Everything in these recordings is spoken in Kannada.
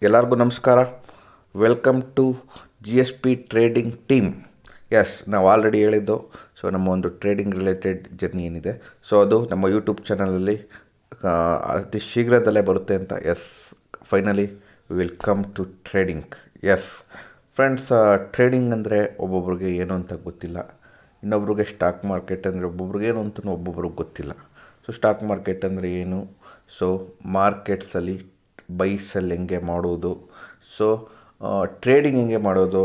ಎಲ್ಲರಿಗೂ ನಮಸ್ಕಾರ. Welcome to GSP trading team. ನಾವು ಆಲ್ರೆಡಿ ಹೇಳಿದ್ದು. ನಮ್ಮ ಒಂದು ಟ್ರೇಡಿಂಗ್ ರಿಲೇಟೆಡ್ ಜರ್ನಿ ಏನಿದೆ, ಅದು ನಮ್ಮ ಯೂಟ್ಯೂಬ್ ಚಾನಲಲ್ಲಿ ಅತಿ ಶೀಘ್ರದಲ್ಲೇ ಬರುತ್ತೆ ಅಂತ. Finally will come to trading. Friends, trading ಅಂದರೆ ಒಬ್ಬೊಬ್ರಿಗೆ ಏನು ಅಂತ ಗೊತ್ತಿಲ್ಲ. ಇನ್ನೊಬ್ರಿಗೆ ಸ್ಟಾಕ್ ಮಾರ್ಕೆಟ್ ಅಂದರೆ ಒಬ್ಬೊಬ್ರಿಗೆ ಏನು ಅಂತಲೂ ಒಬ್ಬೊಬ್ರಿಗೆ ಗೊತ್ತಿಲ್ಲ. ಸ್ಟಾಕ್ ಮಾರ್ಕೆಟ್ ಅಂದರೆ ಏನು, ಮಾರ್ಕೆಟ್ಸಲ್ಲಿ ಬೈ ಸೆಲ್ ಹೆಂಗೆ ಮಾಡೋದು, ಟ್ರೇಡಿಂಗ್ ಹೆಂಗೆ ಮಾಡೋದು,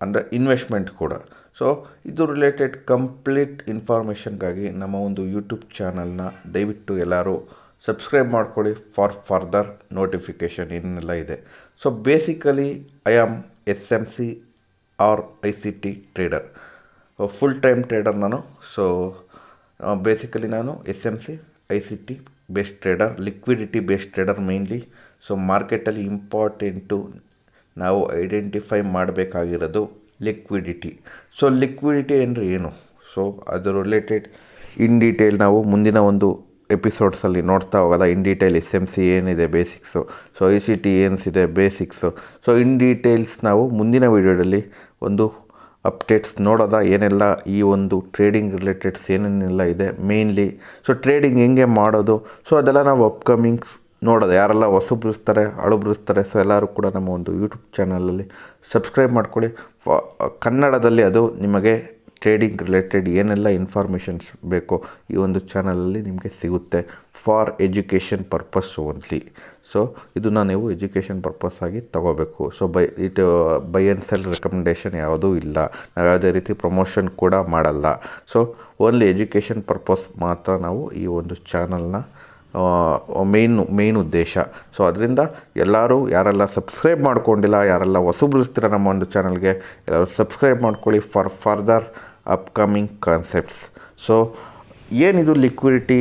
ಅಂದರೆ ಇನ್ವೆಸ್ಟ್ಮೆಂಟ್ ಕೂಡ. ಇದು ರಿಲೇಟೆಡ್ ಕಂಪ್ಲೀಟ್ ಇನ್ಫಾರ್ಮೇಷನ್ಗಾಗಿ ನಮ್ಮ ಒಂದು ಯೂಟ್ಯೂಬ್ ಚಾನಲ್ನ ದಯವಿಟ್ಟು ಎಲ್ಲರೂ ಸಬ್ಸ್ಕ್ರೈಬ್ ಮಾಡ್ಕೊಳ್ಳಿ ಫಾರ್ ಫರ್ದರ್ ನೋಟಿಫಿಕೇಷನ್ ಏನೆಲ್ಲ ಇದೆ. Basically I am SMC or ICT trader, full time trader ನಾನು. ಬೇಸಿಕಲಿ ನಾನು SMC ICT based trader, liquidity based trader mainly. ಮಾರ್ಕೆಟಲ್ಲಿ ಇಂಪಾರ್ಟೆಂಟು ನಾವು ಐಡೆಂಟಿಫೈ ಮಾಡಬೇಕಾಗಿರೋದು ಲಿಕ್ವಿಡಿಟಿ. ಲಿಕ್ವಿಡಿಟಿ ಅಂದರೆ ಏನು, ಅದರ ರಿಲೇಟೆಡ್ ಇನ್ ಡೀಟೇಲ್ ನಾವು ಮುಂದಿನ ಒಂದು ಎಪಿಸೋಡ್ಸಲ್ಲಿ ನೋಡ್ತಾ ಹೋಗಲ್ಲ. ಇನ್ ಡೀಟೇಲ್ SMC ಏನಿದೆ ಬೇಸಿಕ್ಸು, ICT ಏನಿದೆ ಬೇಸಿಕ್ಸು, ಇನ್ ಡೀಟೇಲ್ಸ್ ನಾವು ಮುಂದಿನ ವೀಡಿಯೋದಲ್ಲಿ ಒಂದು ಅಪ್ಡೇಟ್ಸ್ ನೋಡೋದ. ಏನೆಲ್ಲ ಈ ಒಂದು ಟ್ರೇಡಿಂಗ್ ರಿಲೇಟೆಡ್ಸ್ ಏನೇನೆಲ್ಲ ಇದೆ ಮೇನ್ಲಿ, ಟ್ರೇಡಿಂಗ್ ಹೆಂಗೆ ಮಾಡೋದು, ಅದೆಲ್ಲ ನಾವು ಅಪ್ಕಮಿಂಗ್ಸ್ ನೋಡೋದು. ಯಾರೆಲ್ಲ ಹೊಸಬ್ರಿರ್ತಾರೆ, ಹಳಬ್ರಿರ್ತಾರೆ, ಎಲ್ಲರೂ ಕೂಡ ನಮ್ಮ ಒಂದು ಯೂಟ್ಯೂಬ್ ಚಾನಲಲ್ಲಿ ಸಬ್ಸ್ಕ್ರೈಬ್ ಮಾಡ್ಕೊಳ್ಳಿ. ಕನ್ನಡದಲ್ಲಿ ಅದು ನಿಮಗೆ ಟ್ರೇಡಿಂಗ್ ರಿಲೇಟೆಡ್ ಏನೆಲ್ಲ ಇನ್ಫಾರ್ಮೇಷನ್ಸ್ ಬೇಕೋ ಈ ಒಂದು ಚಾನಲಲ್ಲಿ ನಿಮಗೆ ಸಿಗುತ್ತೆ, ಫಾರ್ ಎಜುಕೇಷನ್ ಪರ್ಪಸ್ ಓನ್ಲಿ. ಇದನ್ನು ನೀವು ಎಜುಕೇಷನ್ ಪರ್ಪಸ್ ಆಗಿ ತೊಗೋಬೇಕು. ಬೈ ಆ್ಯಂಡ್ ಸೆಲ್ ರೆಕಮೆಂಡೇಷನ್ ಯಾವುದೂ ಇಲ್ಲ, ನಾವು ಯಾವುದೇ ರೀತಿ ಪ್ರಮೋಷನ್ ಕೂಡ ಮಾಡಲ್ಲ. ಓನ್ಲಿ ಎಜುಕೇಷನ್ ಪರ್ಪಸ್ ಮಾತ್ರ ನಾವು ಈ ಒಂದು ಚಾನಲ್ನ ಮೇನ್ ಉದ್ದೇಶ. ಅದರಿಂದ ಎಲ್ಲರೂ ಯಾರೆಲ್ಲ ಸಬ್ಸ್ಕ್ರೈಬ್ ಮಾಡ್ಕೊಂಡಿಲ್ಲ, ಯಾರೆಲ್ಲ ಹೊಸಬ್ರಿರ್ತೀರ ನಮ್ಮ ಒಂದು ಚಾನಲ್ಗೆ, ಎಲ್ಲರೂ ಸಬ್ಸ್ಕ್ರೈಬ್ ಮಾಡ್ಕೊಳ್ಳಿ ಫಾರ್ ಫರ್ದರ್ ಅಪ್ಕಮಿಂಗ್ ಕಾನ್ಸೆಪ್ಟ್ಸ್. ಏನಿದು ಲಿಕ್ವಿಡಿಟಿ,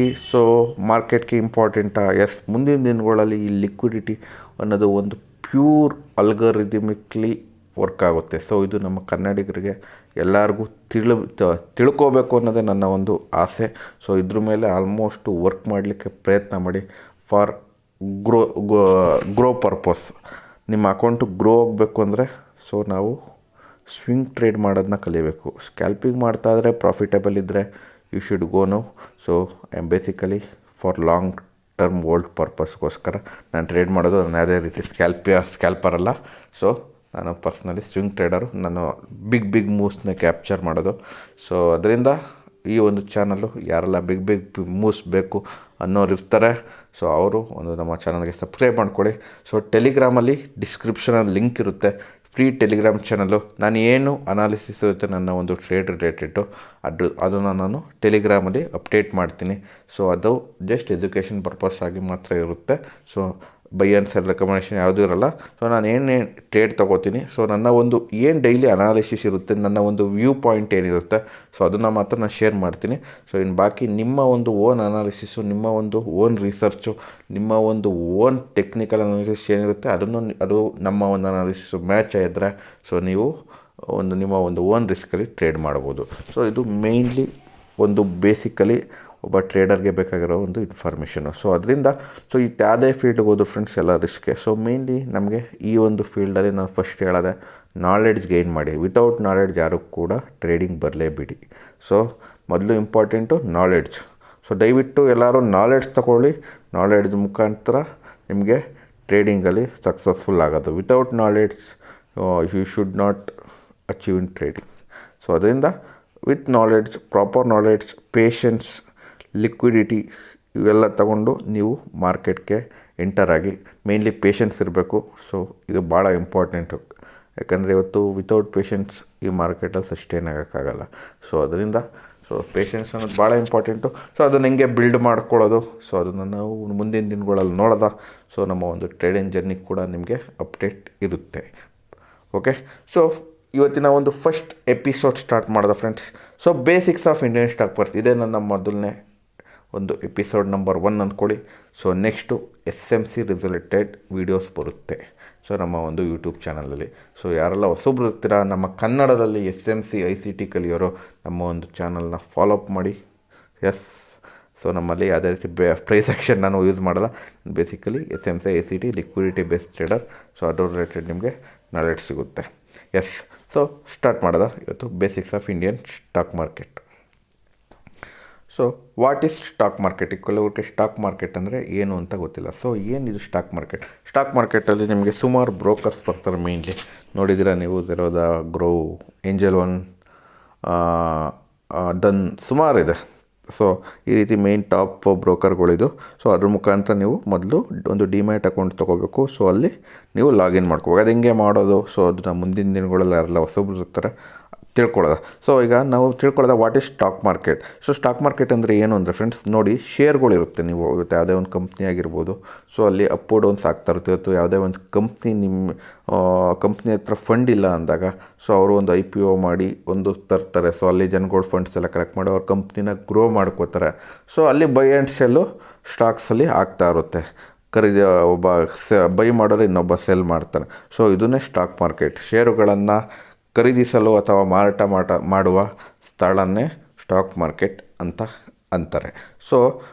ಮಾರ್ಕೆಟ್ಗೆ ಇಂಪಾರ್ಟೆಂಟಾ? ಮುಂದಿನ ದಿನಗಳಲ್ಲಿ ಈ ಲಿಕ್ವಿಡಿಟಿ ಅನ್ನೋದು ಒಂದು ಪ್ಯೂರ್ ಅಲ್ಗಾರಿದಮಿಕ್ಲಿ ವರ್ಕ್ ಆಗುತ್ತೆ. ಇದು ನಮ್ಮ ಕನ್ನಡಿಗರಿಗೆ ಎಲ್ಲರಿಗೂ ತಿಳ್ಕೋಬೇಕು ಅನ್ನೋದೇ ನನ್ನ ಒಂದು ಆಸೆ. ಇದ್ರ ಮೇಲೆ ಆಲ್ಮೋಸ್ಟ್ ವರ್ಕ್ ಮಾಡಲಿಕ್ಕೆ ಪ್ರಯತ್ನ ಮಾಡಿ ಫಾರ್ ಗ್ರೋ ಪರ್ಪಸ್. ನಿಮ್ಮ ಅಕೌಂಟು ಗ್ರೋ ಆಗಬೇಕು ಅಂದರೆ ನಾವು ಸ್ವಿಂಗ್ ಟ್ರೇಡ್ ಮಾಡೋದನ್ನ ಕಲಿಬೇಕು. ಸ್ಕ್ಯಾಲ್ಪಿಂಗ್ ಮಾಡ್ತಾಯಿದ್ರೆ ಪ್ರಾಫಿಟೇಬಲ್ ಇದ್ದರೆ you should go no. I am basically for long term old ಪರ್ಪಸ್ಗೋಸ್ಕರ ನಾನು ಟ್ರೇಡ್ ಮಾಡೋದು. ನಾನು ಯಾವುದೇ ರೀತಿ ಸ್ಕ್ಯಾಲ್ಪರ್ ಅಲ್ಲ. ನಾನು ಪರ್ಸ್ನಲಿ ಸ್ವಿಂಗ್ ಟ್ರೇಡರು. ನಾನು ಬಿಗ್ ಮೂವ್ಸ್ನ ಕ್ಯಾಪ್ಚರ್ ಮಾಡೋದು. ಅದರಿಂದ ಈ ಒಂದು ಚಾನಲ್ಲು ಯಾರೆಲ್ಲ ಬಿಗ್ ಮೂವ್ಸ್ ಬೇಕು ಅನ್ನೋರು ಇರ್ತಾರೆ, ಅವರು ಒಂದು ನಮ್ಮ ಚಾನಲ್ಗೆ ಸಬ್ಸ್ಕ್ರೈಬ್ ಮಾಡ್ಕೊಳ್ಳಿ. ಟೆಲಿಗ್ರಾಮಲ್ಲಿ ಡಿಸ್ಕ್ರಿಪ್ಷನಲ್ಲಿ ಲಿಂಕ್ ಇರುತ್ತೆ, ಫ್ರೀ ಟೆಲಿಗ್ರಾಮ್ ಚಾನಲ್ಲು. ನಾನು ಏನು ಅನಾಲಿಸಿಸ್ ಇರುತ್ತೆ ನನ್ನ ಒಂದು ಟ್ರೇಡ್ ರಿಲೇಟೆಡ್ಡು ಅದನ್ನು ನಾನು ಟೆಲಿಗ್ರಾಮಲ್ಲಿ ಅಪ್ಡೇಟ್ ಮಾಡ್ತೀನಿ. ಅದು ಜಸ್ಟ್ ಎಜುಕೇಷನ್ ಪರ್ಪಸ್ ಆಗಿ ಮಾತ್ರ ಇರುತ್ತೆ. ಬೈ ಆ್ಯಂಡ್ ಸೆಲ್ ರೆಕಮೆಂಡೇಷನ್ ಯಾವುದೂ ಇರಲ್ಲ. ನಾನು ಏನೇನು ಟ್ರೇಡ್ ತೊಗೋತೀನಿ, ನನ್ನ ಒಂದು ಏನು ಡೈಲಿ ಅನಾಲಿಸಿಸ್ ಇರುತ್ತೆ, ನನ್ನ ಒಂದು ವ್ಯೂ ಪಾಯಿಂಟ್ ಏನಿರುತ್ತೆ, ಅದನ್ನು ಮಾತ್ರ ನಾನು ಶೇರ್ ಮಾಡ್ತೀನಿ. ಇನ್ನು ಬಾಕಿ ನಿಮ್ಮ ಒಂದು ಓನ್ ಅನಾಲಿಸಿಸು, ನಿಮ್ಮ ಒಂದು ಓನ್ ರಿಸರ್ಚು, ನಿಮ್ಮ ಒಂದು ಓನ್ ಟೆಕ್ನಿಕಲ್ ಅನಾಲಿಸಿಸ್ ಏನಿರುತ್ತೆ ಅದು ನಮ್ಮ ಒಂದು ಅನಾಲಿಸಿಸು ಮ್ಯಾಚ್ ಆಗಿದ್ದರೆ ನೀವು ನಿಮ್ಮ ಒಂದು ಓನ್ ರಿಸ್ಕಲ್ಲಿ ಟ್ರೇಡ್ ಮಾಡ್ಬೋದು. ಇದು ಮೇಯ್ನ್ಲಿ ಒಂದು ಬೇಸಿಕಲಿ ಒಬ್ಬ ಟ್ರೇಡರ್ಗೆ ಬೇಕಾಗಿರೋ ಒಂದು ಇನ್ಫಾರ್ಮೇಷನು. ಅದರಿಂದ ಯಾವುದೇ ಫೀಲ್ಡ್ಗೆ ಹೋದ್ರು ಫ್ರೆಂಡ್ಸ್ ಎಲ್ಲ ರಿಸ್ಕೆ. ಮೇಯ್ನ್ಲಿ ನಮಗೆ ಈ ಒಂದು ಫೀಲ್ಡಲ್ಲಿ ನಾನು ಫಸ್ಟ್ ಹೇಳೋದೆ, ನಾಲೆಡ್ಜ್ ಗೈನ್ ಮಾಡಿ. ವಿತೌಟ್ ನಾಲೆಡ್ಜ್ ಯಾರೂ ಕೂಡ ಟ್ರೇಡಿಂಗ್ ಬರಲೇಬಿಡಿ. ಮೊದಲು ಇಂಪಾರ್ಟೆಂಟು ನಾಲೆಡ್ಜ್. ದಯವಿಟ್ಟು ಎಲ್ಲರೂ ನಾಲೆಡ್ಜ್ ತಗೊಳ್ಳಿ. ನಾಲೆಡ್ಜ್ ಮುಖಾಂತರ ನಿಮಗೆ ಟ್ರೇಡಿಂಗಲ್ಲಿ ಸಕ್ಸಸ್ಫುಲ್ ಆಗೋದು. Without knowledge you should not achieve in trading. ಅದರಿಂದ with knowledge, proper knowledge, patience, liquidity ಇವೆಲ್ಲ ತಗೊಂಡು ನೀವು ಮಾರ್ಕೆಟ್ಗೆ ಎಂಟರ್ ಆಗಿ. ಮೇಯ್ನ್ಲಿ ಪೇಷನ್ಸ್ ಇರಬೇಕು. ಇದು ಭಾಳ ಇಂಪಾರ್ಟೆಂಟು. ಯಾಕಂದರೆ ಇವತ್ತು ವಿತೌಟ್ ಪೇಷನ್ಸ್ ಈ ಮಾರ್ಕೆಟಲ್ಲಿ ಸಸ್ಟೈನ್ ಆಗೋಕ್ಕಾಗಲ್ಲ. ಅದರಿಂದ ಪೇಷನ್ಸ್ ಅನ್ನೋದು ಭಾಳ ಇಂಪಾರ್ಟೆಂಟು. ಅದನ್ನು ಹೆಂಗೆ ಬಿಲ್ಡ್ ಮಾಡ್ಕೊಳ್ಳೋದು, ಅದನ್ನು ನಾವು ಮುಂದಿನ ದಿನಗಳಲ್ಲಿ ನೋಡೋದ. ನಮ್ಮ ಒಂದು ಟ್ರೇಡಿಂಗ್ ಜರ್ನಿ ಕೂಡ ನಿಮಗೆ ಅಪ್ಡೇಟ್ ಇರುತ್ತೆ. ಓಕೆ, ಇವತ್ತಿನ ಒಂದು ಫಸ್ಟ್ ಎಪಿಸೋಡ್ ಸ್ಟಾರ್ಟ್ ಮಾಡೋದ friends. Basics of Indian stock market ಇದೇ ನನ್ನ ಮೊದಲನೇ ಒಂದು ಎಪಿಸೋಡ್ ನಂಬರ್ 1 ಅಂದ್ಕೊಳ್ಳಿ. ನೆಕ್ಸ್ಟು SMC ರಿಲೇಟೆಡ್ ವೀಡಿಯೋಸ್ ಬರುತ್ತೆ ನಮ್ಮ ಒಂದು ಯೂಟ್ಯೂಬ್ ಚಾನಲಲ್ಲಿ. ಯಾರೆಲ್ಲ ಹೊಸಬ್ರು ಇರ್ತೀರ, ನಮ್ಮ ಕನ್ನಡದಲ್ಲಿ SMC ICT ಕಲಿಯೋರು ನಮ್ಮ ಒಂದು ಚಾನಲ್ನ ಫಾಲೋ ಅಪ್ ಮಾಡಿ. ಸೊ ನಮ್ಮಲ್ಲಿ ಯಾವುದೇ ರೀತಿ ಪ್ರೈಸ್ ಆ್ಯಕ್ಷನ್ ನಾನು ಯೂಸ್ ಮಾಡಲ್ಲ. Basically SMC ACT liquidity based trader. So ಅದ್ರ ರಿಲೇಟೆಡ್ ನಿಮಗೆ ನಾಲೆಡ್ಜ್ ಸಿಗುತ್ತೆ. ಎಸ್, ಸೊ ಸ್ಟಾರ್ಟ್ ಮಾಡೋದ ಇವತ್ತು basics of Indian stock market. So what is stock market? ಕೆಲವರಿಗೆ ಸ್ಟಾಕ್ ಮಾರ್ಕೆಟ್ ಅಂದರೆ ಏನು ಅಂತ ಗೊತ್ತಿಲ್ಲ. ಸೊ ಏನಿದು ಸ್ಟಾಕ್ ಮಾರ್ಕೆಟ್? ಸ್ಟಾಕ್ ಮಾರ್ಕೆಟಲ್ಲಿ ನಿಮಗೆ ಸುಮಾರು ಬ್ರೋಕರ್ಸ್ ಬರ್ತಾರೆ. ಮೇಯ್ನ್ಲಿ ನೋಡಿದ್ದೀರಾ ನೀವು, Zerodha, Groww, Angel One, then ಸುಮಾರಿದೆ. ಸೊ ಈ ರೀತಿ ಮೇಯ್ನ್ ಟಾಪ್ ಬ್ರೋಕರ್ಗಳಿದು. ಸೊ ಅದ್ರ ಮುಖಾಂತರ ನೀವು ಮೊದಲು ಒಂದು ಡಿಮ್ಯಾಟ್ ಅಕೌಂಟ್ ತೊಗೋಬೇಕು. ಸೊ ಅಲ್ಲಿ ನೀವು ಲಾಗಿನ್ ಮಾಡ್ಕೋಬೇಕು. ಅದು ಹೆಂಗೆ ಮಾಡೋದು? ಸೊ ಅದನ್ನ ಮುಂದಿನ ದಿನಗಳಲ್ಲಿ ಯಾರೆಲ್ಲ ಹೊಸಬ್ರು ಇರ್ತಾರೆ ತಿಳ್ಕೊಳ್ಳೋದ. ಸೊ ಈಗ ನಾವು ತಿಳ್ಕೊಳ್ಳೋದ what is stock market. So stock market ಅಂದರೆ ಏನು ಅಂದರೆ ಫ್ರೆಂಡ್ಸ್ ನೋಡಿ, ಶೇರ್ಗಳಿರುತ್ತೆ. ನೀವು ಇವತ್ತು ಯಾವುದೇ ಒಂದು ಕಂಪ್ನಿ ಆಗಿರ್ಬೋದು, ಸೊ ಅಲ್ಲಿ ಅಪ್ ಡೌನ್ಸ್ ಆಗ್ತಾ ಇರುತ್ತೆ. ಇವತ್ತು ಯಾವುದೇ ಒಂದು ಕಂಪ್ನಿ ನಿಮ್ಮ ಕಂಪ್ನಿ ಹತ್ರ ಫಂಡ್ ಇಲ್ಲ ಅಂದಾಗ, ಸೊ ಅವರು ಒಂದು IPO ಮಾಡಿ ಒಂದು ತರ್ತಾರೆ. ಸೊ ಅಲ್ಲಿ ಜನಗಳು ಫಂಡ್ಸ್ ಎಲ್ಲ ಕಲೆಕ್ಟ್ ಮಾಡಿ ಅವ್ರ ಕಂಪ್ನಿನ ಗ್ರೋ ಮಾಡ್ಕೋತಾರೆ. ಸೊ ಅಲ್ಲಿ ಬೈ ಆ್ಯಂಡ್ ಸೆಲ್ಲು ಸ್ಟಾಕ್ಸಲ್ಲಿ ಆಗ್ತಾ ಇರುತ್ತೆ. ಒಬ್ಬ ಬೈ ಮಾಡೋರು ಇನ್ನೊಬ್ಬ ಸೆಲ್ ಮಾಡ್ತಾನೆ. ಸೊ ಇದನ್ನೇ ಸ್ಟಾಕ್ ಮಾರ್ಕೆಟ್. ಷೇರುಗಳನ್ನು ಖರೀದಿಸಲು ಅಥವಾ ಮಾರಾಟ ಮಾಡುವ ಸ್ಥಳನೇ ಸ್ಟಾಕ್ ಮಾರ್ಕೆಟ್ ಅಂತ ಅಂತಾರೆ. ಸೊ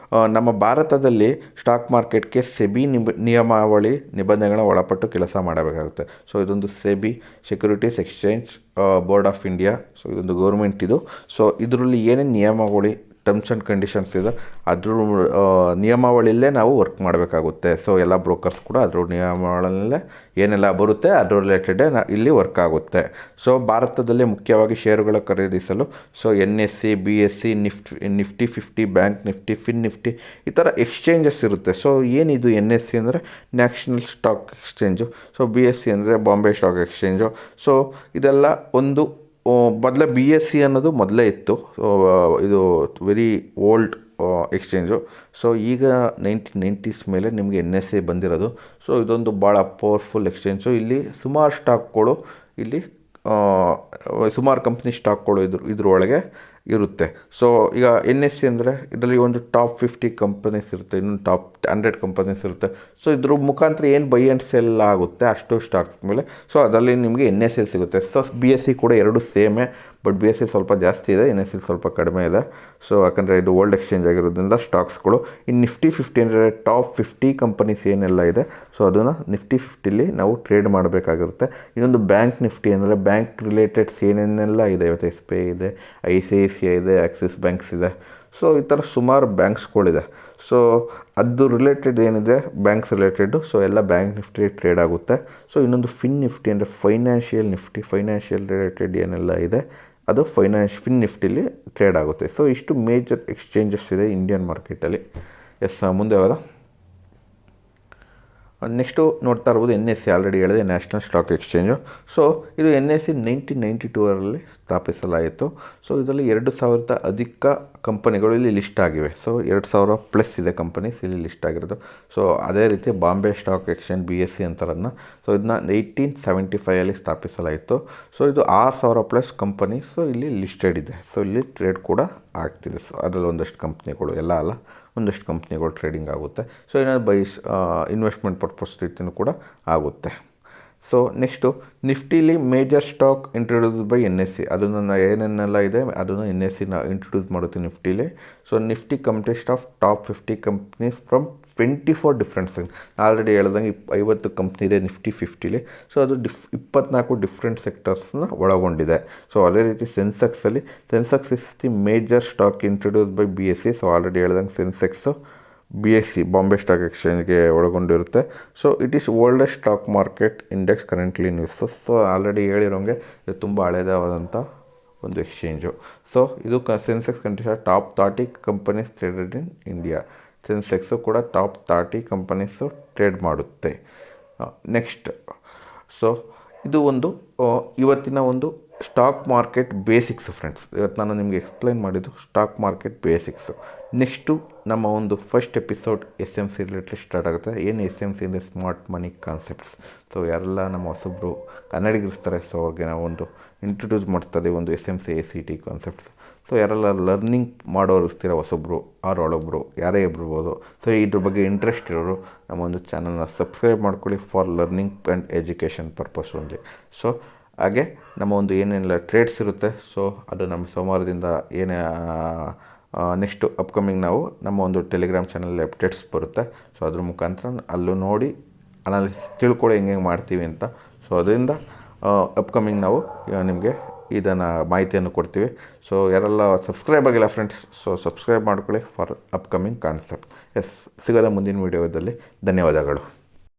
ನಮ್ಮ ಭಾರತದಲ್ಲಿ ಸ್ಟಾಕ್ ಮಾರ್ಕೆಟ್ಗೆ ಸೆಬಿ ನಿಯಮಾವಳಿ ನಿಬಂಧನೆಗಳ ಒಳಪಟ್ಟು ಕೆಲಸ ಮಾಡಬೇಕಾಗುತ್ತೆ. ಸೊ ಇದೊಂದು SEBI, securities exchange board of India. So ಇದೊಂದು ಗೌರ್ಮೆಂಟ್ ಇದು. ಸೊ ಇದರಲ್ಲಿ ಏನೇನು ನಿಯಮಾವಳಿ, ಟರ್ಮ್ಸ್ ಆ್ಯಂಡ್ ಕಂಡೀಷನ್ಸ್ ಇದೆ, ಅದ್ರ ನಿಯಮಾವಳಿಯಲ್ಲೇ ನಾವು ವರ್ಕ್ ಮಾಡಬೇಕಾಗುತ್ತೆ. ಸೊ ಎಲ್ಲ ಬ್ರೋಕರ್ಸ್ ಕೂಡ ಅದ್ರ ನಿಯಮಾವಳಿಯಲ್ಲೇ ಏನೆಲ್ಲ ಬರುತ್ತೆ ಅದ್ರ ರಿಲೇಟೆಡೇ ಇಲ್ಲಿ ವರ್ಕ್ ಆಗುತ್ತೆ. ಸೊ ಭಾರತದಲ್ಲಿ ಮುಖ್ಯವಾಗಿ ಷೇರುಗಳ ಖರೀದಿಸಲು so NSE, BSE, Nifty 50, bank Nifty, fin Nifty ಈ ಥರ ಎಕ್ಸ್ಚೇಂಜಸ್ ಇರುತ್ತೆ. ಸೊ ಏನಿದು NSE ಅಂದರೆ national stock exchange. So BSE ಅಂದರೆ ಬಾಂಬೆ ಸ್ಟಾಕ್ ಎಕ್ಸ್ಚೇಂಜು. ಸೊ ಇದೆಲ್ಲ ಒಂದು ಮೊದಲೇ BSE ಅನ್ನೋದು ಮೊದಲೇ ಇತ್ತು. ಇದು ವೆರಿ ಓಲ್ಡ್ ಎಕ್ಸ್ಚೇಂಜು. ಸೊ ಈಗ 1990s ಮೇಲೆ ನಿಮಗೆ NSE ಬಂದಿರೋದು. ಸೊ ಇದೊಂದು ಭಾಳ ಪವರ್ಫುಲ್ ಎಕ್ಸ್ಚೇಂಜು. ಇಲ್ಲಿ ಸುಮಾರು ಸ್ಟಾಕ್ಗಳು, ಇಲ್ಲಿ ಸುಮಾರು ಕಂಪ್ನಿ ಸ್ಟಾಕ್ಗಳು ಇದ್ರೊಳಗೆ ಇರುತ್ತೆ. ಸೊ ಈಗ NSE ಅಂದರೆ ಇದರಲ್ಲಿ ಒಂದು ಟಾಪ್ 50 ಕಂಪನೀಸ್ ಇರುತ್ತೆ, ಇನ್ನೊಂದು ಟಾಪ್ 100 ಕಂಪನೀಸ್ ಇರುತ್ತೆ. ಸೊ ಇದ್ರ ಮುಖಾಂತರ ಏನು ಬೈ ಆ್ಯಂಡ್ ಸೆಲ್ ಆಗುತ್ತೆ ಅಷ್ಟು ಸ್ಟಾಕ್ಸ್ ಮೇಲೆ, ಸೊ ಅದರಲ್ಲಿ ನಿಮಗೆ NSE ಸಿಗುತ್ತೆ. ಸೊ BSE ಕೂಡ ಎರಡು ಸೇಮೇ, ಬಟ್ BSE ಸ್ವಲ್ಪ ಜಾಸ್ತಿ ಇದೆ, NSE ಸ್ವಲ್ಪ ಕಡಿಮೆ ಇದೆ. ಸೊ ಯಾಕಂದರೆ ಇದು ಓಲ್ಡ್ ಎಕ್ಸ್ಚೇಂಜ್ ಆಗಿರೋದ್ರಿಂದ ಸ್ಟಾಕ್ಸ್ಗಳು. ಇನ್ನು ನಿಫ್ಟಿ 50 ಅಂದರೆ ಟಾಪ್ 50 ಕಂಪನೀಸ್ ಏನೆಲ್ಲ ಇದೆ, ಸೊ ಅದನ್ನು ನಿಫ್ಟಿ 50ಲಿ ನಾವು ಟ್ರೇಡ್ ಮಾಡಬೇಕಾಗಿರುತ್ತೆ. ಇನ್ನೊಂದು ಬ್ಯಾಂಕ್ ನಿಫ್ಟಿ ಅಂದರೆ ಬ್ಯಾಂಕ್ ರಿಲೇಟೆಡ್ಸ್ ಏನೇನೆಲ್ಲ ಇದೆ. ಇವತ್ತು SBI ಇದೆ, ICICI ಇದೆ, ಆಕ್ಸಿಸ್ ಬ್ಯಾಂಕ್ಸ್ ಇದೆ. ಸೊ ಈ ಥರ ಸುಮಾರು ಬ್ಯಾಂಕ್ಸ್ಗಳಿದೆ. ಸೊ ಅದು ರಿಲೇಟೆಡ್ ಏನಿದೆ ಬ್ಯಾಂಕ್ಸ್ ರಿಲೇಟೆಡು, ಸೊ ಎಲ್ಲ ಬ್ಯಾಂಕ್ ನಿಫ್ಟಿ ಟ್ರೇಡ್ ಆಗುತ್ತೆ. ಸೊ ಇನ್ನೊಂದು ಫಿನ್ ನಿಫ್ಟಿ ಅಂದರೆ ಫೈನಾನ್ಷಿಯಲ್ ನಿಫ್ಟಿ, ಫೈನಾನ್ಷಿಯಲ್ ರಿಲೇಟೆಡ್ ಏನೆಲ್ಲ ಇದೆ ಅದು ಫಿನ್ ನಿಫ್ಟಿಲಿ ಟ್ರೇಡ್ ಆಗುತ್ತೆ. ಸೊ ಇಷ್ಟು ಮೇಜರ್ ಎಕ್ಸ್ಚೇಂಜಸ್ ಇದೆ ಇಂಡಿಯನ್ ಮಾರ್ಕೆಟಲ್ಲಿ. ಎಸ್, ಮುಂದೆ ಹೋದ ನೆಕ್ಸ್ಟು ನೋಡ್ತಾ ಇರ್ಬೋದು NSE. ಆಲ್ರೆಡಿ ಹೇಳಿದೆ, ನ್ಯಾಷನಲ್ ಸ್ಟಾಕ್ ಎಕ್ಸ್ಚೇಂಜು. ಸೊ ಇದು NSE 1992ರಲ್ಲಿ ಸ್ಥಾಪಿಸಲಾಯಿತು. ಸೊ ಇದರಲ್ಲಿ 2000 ಅಧಿಕ ಕಂಪನಿಗಳು ಇಲ್ಲಿ ಲಿಸ್ಟ್ ಆಗಿವೆ. ಸೊ 2000+ ಇದೆ ಕಂಪನೀಸ್ ಇಲ್ಲಿ ಲಿಸ್ಟ್ ಆಗಿರೋದು. ಸೊ ಅದೇ ರೀತಿ ಬಾಂಬೆ ಸ್ಟಾಕ್ ಎಕ್ಸ್ಚೇಂಜ್ BSE ಅಂತಾರನ್ನ. ಸೊ ಇದನ್ನ 1875ಅಲ್ಲಿ ಸ್ಥಾಪಿಸಲಾಯಿತು. ಸೊ ಇದು 6000+ ಕಂಪನೀಸು ಇಲ್ಲಿ ಲಿಸ್ಟೆಡ್ ಇದೆ. ಸೊ ಇಲ್ಲಿ ಟ್ರೇಡ್ ಕೂಡ ಆಗ್ತಿದೆ. ಸೊ ಅದರಲ್ಲಿ ಒಂದಷ್ಟು ಕಂಪ್ನಿಗಳು, ಎಲ್ಲ ಅಲ್ಲ, ಒಂದಷ್ಟು ಕಂಪ್ನಿಗಳು ಟ್ರೇಡಿಂಗ್ ಆಗುತ್ತೆ. ಸೊ ಏನಾದ್ರು ಇನ್ವೆಸ್ಟ್ಮೆಂಟ್ ಪರ್ಪಸ್ ರೀತಿಯೂ ಕೂಡ ಆಗುತ್ತೆ. ಸೊ ನೆಕ್ಸ್ಟು ನಿಫ್ಟಿಲಿ major stock introduce by NSE. ಅದನ್ನು ಏನೇನೆಲ್ಲ ಇದೆ ಅದನ್ನು NSE ಇಂಟ್ರೊಡ್ಯೂಸ್ ಮಾಡುತ್ತೆ ನಿಫ್ಟಿಲಿ. So Nifty consists of top 50 companies from 24 different sector. Already ಹೇಳ್ದಂಗೆ 50 ಕಂಪ್ನಿ ಇದೆ ನಿಫ್ಟಿ 50ಲಿ. ಸೊ ಅದು 24 ಡಿಫ್ರೆಂಟ್ ಸೆಕ್ಟರ್ಸ್ನ ಒಳಗೊಂಡಿದೆ. ಸೊ ಅದೇ ರೀತಿ Sensex is the major stock introduce by BSE. So already ಹೇಳ್ದಂಗೆ ಸೆನ್ಸೆಕ್ಸು BSE ಬಾಂಬೆ ಸ್ಟಾಕ್ ಎಕ್ಸ್ಚೇಂಜ್ಗೆ ಒಳಗೊಂಡಿರುತ್ತೆ. So it is oldest stock market index currently in use. So already ಹೇಳಿರೋಂಗೆ ಇದು ತುಂಬ ಹಳೇದಾದಂಥ ಒಂದು ಎಕ್ಸ್ಚೇಂಜು. ಸೊ ಇದು Sensex countries top 30 companies traded in India. Sensex ಕೂಡ ಟಾಪ್ 30 ಕಂಪನೀಸು ಟ್ರೇಡ್ ಮಾಡುತ್ತೆ. ನೆಕ್ಸ್ಟ್, ಸೊ ಇದು ಒಂದು ಇವತ್ತಿನ ಒಂದು ಸ್ಟಾಕ್ ಮಾರ್ಕೆಟ್ ಬೇಸಿಕ್ಸು ಫ್ರೆಂಡ್ಸ್. ಇವತ್ತು ನಾನು ನಿಮಗೆ ಎಕ್ಸ್ಪ್ಲೈನ್ ಮಾಡಿದ್ದು ಸ್ಟಾಕ್ ಮಾರ್ಕೆಟ್ ಬೇಸಿಕ್ಸು. ನೆಕ್ಸ್ಟು ನಮ್ಮ ಒಂದು first episode SMC related start ಆಗುತ್ತೆ. ಏನು SMC ಅಂದರೆ ಸ್ಮಾರ್ಟ್ ಮನಿ ಕಾನ್ಸೆಪ್ಟ್ಸ್. ಸೊ ಯಾರೆಲ್ಲ ನಮ್ಮ ಹೊಸಬ್ರು ಕನ್ನಡಿಗರಿರ್ತಾರೆ, ಸೊ ಅವ್ರಿಗೆ ನಾವು ಒಂದು ಇಂಟ್ರೊಡ್ಯೂಸ್ ಮಾಡ್ತಾರೆ ಒಂದು SMC ACT ಕಾನ್ಸೆಪ್ಟ್ಸ್. ಸೊ ಯಾರೆಲ್ಲ ಲರ್ನಿಂಗ್ ಮಾಡೋರು ಇರ್ತೀರ, ಹೊಸೊಬ್ಬರು ಒಳೊಬ್ಬರು ಯಾರೇ ಇರ್ಬೋದು, ಸೊ ಇದ್ರ ಬಗ್ಗೆ ಇಂಟ್ರೆಸ್ಟ್ ಇರೋರು ನಮ್ಮ ಒಂದು ಚಾನಲ್ನ ಸಬ್ಸ್ಕ್ರೈಬ್ ಮಾಡ್ಕೊಳ್ಳಿ for learning and education purpose only. So ಹಾಗೆ ನಮ್ಮ ಒಂದು ಏನೆಲ್ಲ ಟ್ರೇಡ್ಸ್ ಇರುತ್ತೆ, ಸೊ ಅದು ನಮ್ಮ ಸೋಮವಾರದಿಂದ ಏನೇ ನೆಕ್ಸ್ಟು ಅಪ್ಕಮಿಂಗ್ ನಾವು ನಮ್ಮ ಒಂದು ಟೆಲಿಗ್ರಾಮ್ ಚಾನಲಲ್ಲಿ ಅಪ್ಡೇಟ್ಸ್ ಬರುತ್ತೆ. ಸೊ ಅದ್ರ ಮುಖಾಂತರ ಅಲ್ಲೂ ನೋಡಿ ಅನಾಲಿಸಿಸ್ ತಿಳ್ಕೊಳ್ಳಿ ಹೆಂಗೆ ಮಾಡ್ತೀವಿ ಅಂತ. ಸೊ ಅದರಿಂದ ಅಪ್ಕಮಿಂಗ್ ನಾವು ನಿಮಗೆ ಇದನ್ನು ಮಾಹಿತಿಯನ್ನು ಕೊಡ್ತೀವಿ. ಸೊ ಯಾರೆಲ್ಲ ಸಬ್ಸ್ಕ್ರೈಬ್ ಆಗಿಲ್ಲ ಫ್ರೆಂಡ್ಸ್, ಸೊ ಸಬ್ಸ್ಕ್ರೈಬ್ ಮಾಡ್ಕೊಳ್ಳಿ ಫಾರ್ ಅಪ್ಕಮಿಂಗ್ ಕಾನ್ಸೆಪ್ಟ್. ಸಿಗೋದ ಮುಂದಿನ ವೀಡಿಯೋದಲ್ಲಿ. ಧನ್ಯವಾದಗಳು.